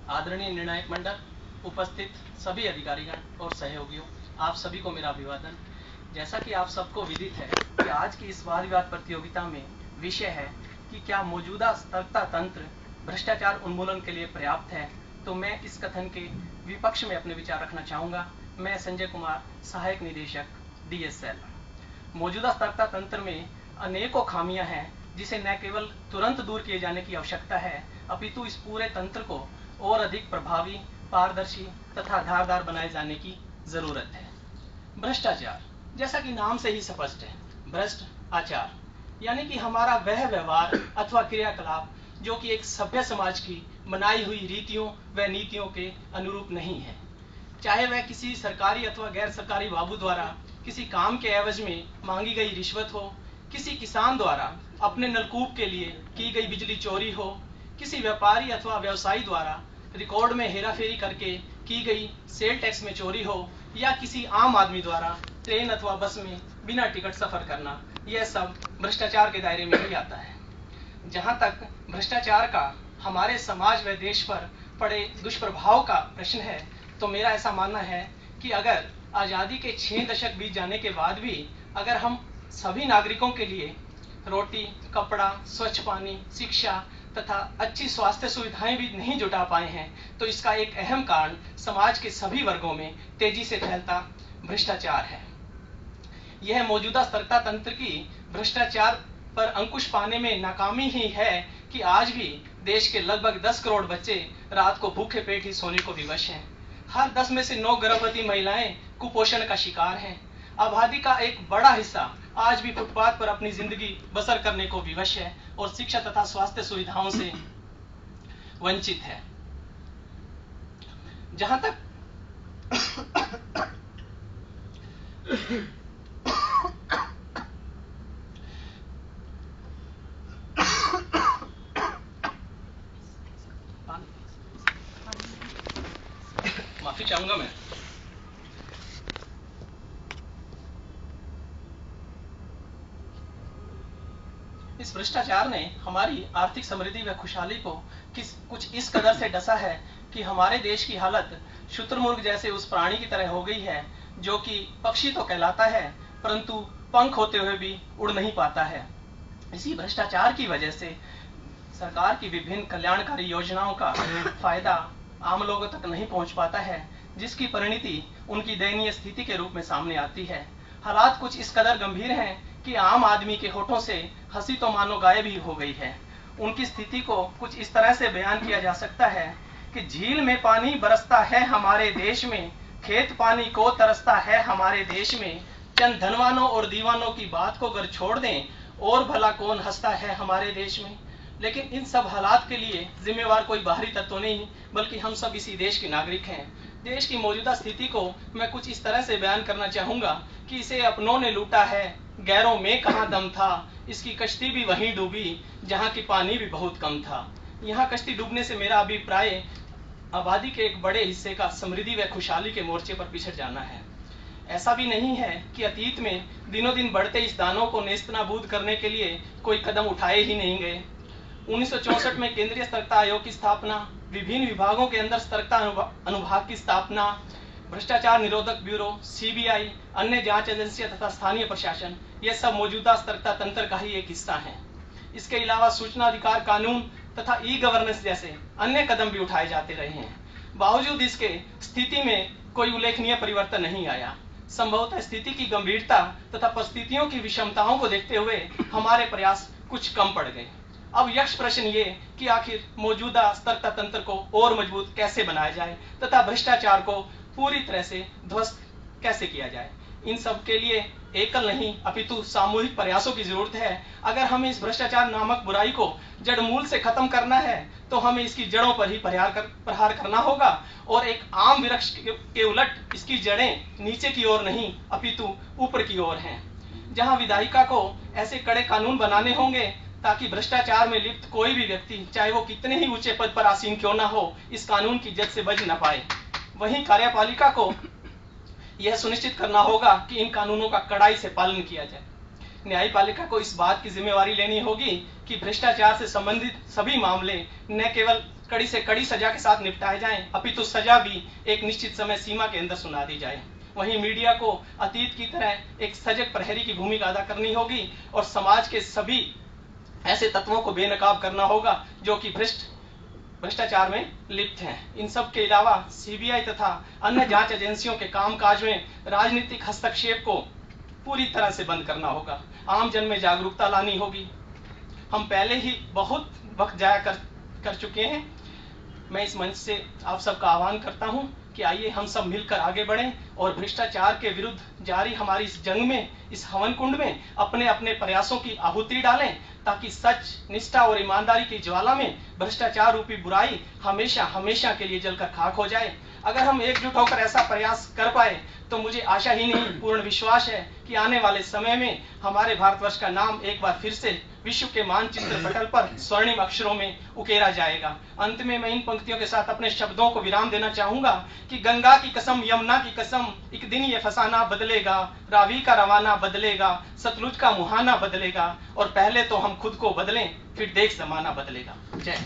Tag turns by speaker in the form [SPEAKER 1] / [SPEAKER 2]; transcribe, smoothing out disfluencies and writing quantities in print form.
[SPEAKER 1] आदरणीय निर्णायक मंडल, उपस्थित सभी अधिकारीगण और सहयोगियों, आप सभी को मेरा अभिवादन। जैसा कि आप सबको विदित है कि आज की इस वाद विवाद प्रतियोगिता में विषय है कि क्या मौजूदा सतर्कता तंत्र भ्रष्टाचार उन्मूलन के लिए पर्याप्त है, तो मैं इस कथन के विपक्ष में अपने विचार रखना चाहूँगा। मैं संजय कुमार, सहायक निदेशक DSL। मौजूदा सतर्कता तंत्र में अनेकों खामियां हैं जिसे न केवल तुरंत दूर किए जाने की आवश्यकता है, अपितु इस पूरे तंत्र को और अधिक प्रभावी, पारदर्शी तथा धारदार बनाए जाने की जरूरत है। भ्रष्टाचार, जैसा कि नाम से ही स्पष्ट है, भ्रष्ट आचार यानी कि हमारा वह व्यवहार अथवा क्रियाकलाप जो कि एक सभ्य समाज की बनाई हुई रीतियों व नीतियों के अनुरूप नहीं है। चाहे वह किसी सरकारी अथवा गैर सरकारी बाबू द्वारा किसी काम के एवज में मांगी गई रिश्वत हो, किसी किसान द्वारा अपने नलकूप के लिए की गई बिजली चोरी हो, किसी व्यापारी अथवा व्यवसायी द्वारा रिकॉर्ड में हेराफेरी करके की गई सेल टैक्स में चोरी हो, या किसी आम आदमी द्वारा ट्रेन अथवा बस में बिना टिकट सफर करना, यह सब भ्रष्टाचार के दायरे में ही आता है। जहां तक भ्रष्टाचार का हमारे समाज व देश पर पड़े दुष्प्रभाव का प्रश्न है, तो मेरा ऐसा मानना है कि अगर आज़ादी के 6 दशक बीत जाने के बाद भी अगर हम सभी नागरिकों के लिए रोटी, कपड़ा, स्वच्छ पानी, शिक्षा तथा अच्छी स्वास्थ्य सुविधाएं भी नहीं जुटा पाए हैं, तो इसका एक अहम कारण समाज के सभी वर्गों में तेजी से फैलता भ्रष्टाचार है। यह मौजूदा सतर्कता तंत्र की भ्रष्टाचार पर अंकुश पाने में नाकामी ही है कि आज भी देश के लगभग 10 करोड़ बच्चे रात को भूखे पेट ही सोने को विवश हैं। हर 10 में से 9 गर्भवती महिलाएं कुपोषण का शिकार हैं। आबादी का एक बड़ा हिस्सा आज भी फुटपाथ पर अपनी जिंदगी बसर करने को विवश है और शिक्षा तथा स्वास्थ्य सुविधाओं से वंचित है। जहां तक माफी चाहूंगा मैं। इस भ्रष्टाचार ने हमारी आर्थिक समृद्धि व खुशहाली को कुछ इस कदर से डसा है कि हमारे देश की हालत शुतुरमुर्ग जैसे उस प्राणी की तरह हो गई है जो कि पक्षी तो कहलाता है परंतु पंख होते हुए भी उड़ नहीं पाता है। इसी भ्रष्टाचार की वजह से सरकार की विभिन्न कल्याणकारी योजनाओं का फायदा आम लोगों तक नहीं पहुंच पाता है, जिसकी परिणति उनकी दयनीय स्थिति के रूप में सामने आती है। हालात कुछ इस कदर गंभीर हैं कि आम आदमी के होठों से हंसी तो मानो गायब ही हो गई है। उनकी स्थिति को कुछ इस तरह से बयान किया जा सकता है कि झील में पानी बरसता है हमारे देश में, खेत पानी को तरसता है हमारे देश में, चंद धनवानों और दीवानों की बात को अगर छोड़ दें और भला कौन हंसता है हमारे देश में। लेकिन इन सब हालात के लिए जिम्मेवार कोई बाहरी तत्व नहीं, बल्कि हम सब इसी देश के नागरिक हैं। देश की मौजूदा स्थिति को मैं कुछ इस तरह से बयान करना चाहूंगा कि इसे अपनों ने लूटा है, गैरों में कहाँ दम था, इसकी कश्ती भी वहीं डूबी जहाँ की पानी भी बहुत कम था। यहाँ कश्ती डूबने से मेरा अभिप्राय आबादी के एक बड़े हिस्से का समृद्धि व खुशहाली के मोर्चे पर पिछड़ जाना है। ऐसा भी नहीं है कि अतीत में दिनों दिन बढ़ते इस दानों को नेस्तनाबूद करने के लिए कोई कदम उठाए ही नहीं गए। 1964 में केंद्रीय सतर्कता आयोग की स्थापना, विभिन्न विभागों के अंदर सतर्कता अनुभाग की स्थापना, भ्रष्टाचार निरोधक ब्यूरो, CBI, अन्य जांच एजेंसियां तथा स्थानीय प्रशासन, ये सब मौजूदा सतर्कता तंत्र का ही एक हिस्सा है। इसके अलावा सूचना अधिकार कानून तथा ई-गवर्नेंस जैसे अन्य कदम भी उठाए जाते रहे हैं। बावजूद इसके स्थिति में कोई उल्लेखनीय परिवर्तन नहीं आया। संभवतः स्थिति की गंभीरता तथा परिस्थितियों की विषमताओं को देखते हुए हमारे प्रयास कुछ कम पड़ गए। अब यक्ष प्रश्न ये कि आखिर मौजूदा सतर्कता तंत्र को और मजबूत कैसे बनाया जाए तथा भ्रष्टाचार को पूरी तरह से ध्वस्त कैसे किया जाए। इन सब के लिए एकल नहीं अपितु सामूहिक प्रयासों की जरूरत है। अगर हमें इस भ्रष्टाचार नामक बुराई को जड़ मूल से खत्म करना है तो हमें इसकी जड़ों पर ही प्रहार करना होगा और एक आम वृक्ष के उलट इसकी जड़ें नीचे की ओर नहीं अपितु ऊपर की ओर हैं। जहां विधायिका को ऐसे कड़े कानून बनाने होंगे ताकि भ्रष्टाचार में लिप्त कोई भी व्यक्ति, चाहे वो कितने ही ऊंचे पद पर आसीन क्यों ना हो, इस कानून की जद से बच न पाए। वहीं कार्यपालिका को यह सुनिश्चित करना होगा कि इन कानूनों का कड़ाई से पालन किया जाए। न्यायपालिका को इस बात की जिम्मेवारी लेनी होगी कि भ्रष्टाचार से संबंधित सभी मामले न केवल कड़ी से कड़ी सजा के साथ निपटाए जाएं, अपितु सजा भी एक निश्चित समय सीमा के अंदर सुना दी जाए। वहीं मीडिया को अतीत की तरह एक सजग प्रहरी की भूमिका अदा करनी होगी और समाज के सभी ऐसे तत्वों को बेनकाब करना होगा जो कि भ्रष्टाचार में लिप्त हैं। इन सब के अलावा सीबीआई तथा अन्य जांच एजेंसियों के कामकाज में राजनीतिक हस्तक्षेप को पूरी तरह से बंद करना होगा। आम जन में जागरूकता लानी होगी। हम पहले ही बहुत वक्त जाया कर चुके हैं। मैं इस मंच से आप सबका आह्वान करता हूं कि आइए हम सब मिलकर आगे बढ़ें और भ्रष्टाचार के विरुद्ध जारी हमारी इस जंग में, इस हवन कुंड में अपने अपने प्रयासों की आहुति डालें, ताकि सच, निष्ठा और ईमानदारी की ज्वाला में भ्रष्टाचार रूपी बुराई हमेशा हमेशा के लिए जलकर खाक हो जाए। अगर हम एकजुट होकर ऐसा प्रयास कर पाए तो मुझे आशा ही नहीं, पूर्ण विश्वास है कि आने वाले समय में हमारे भारतवर्ष का नाम एक बार फिर से विश्व के मानचित्र पटल पर स्वर्णिम अक्षरों में उकेरा जाएगा। अंत में मैं इन पंक्तियों के साथ अपने शब्दों को विराम देना चाहूंगा कि गंगा की कसम, यमुना की कसम, एक दिन ये फसाना बदलेगा, रावी का रवाना बदलेगा, सतलुज का मुहाना बदलेगा, और पहले तो हम खुद को बदलें, फिर देख जमाना बदलेगा। जय।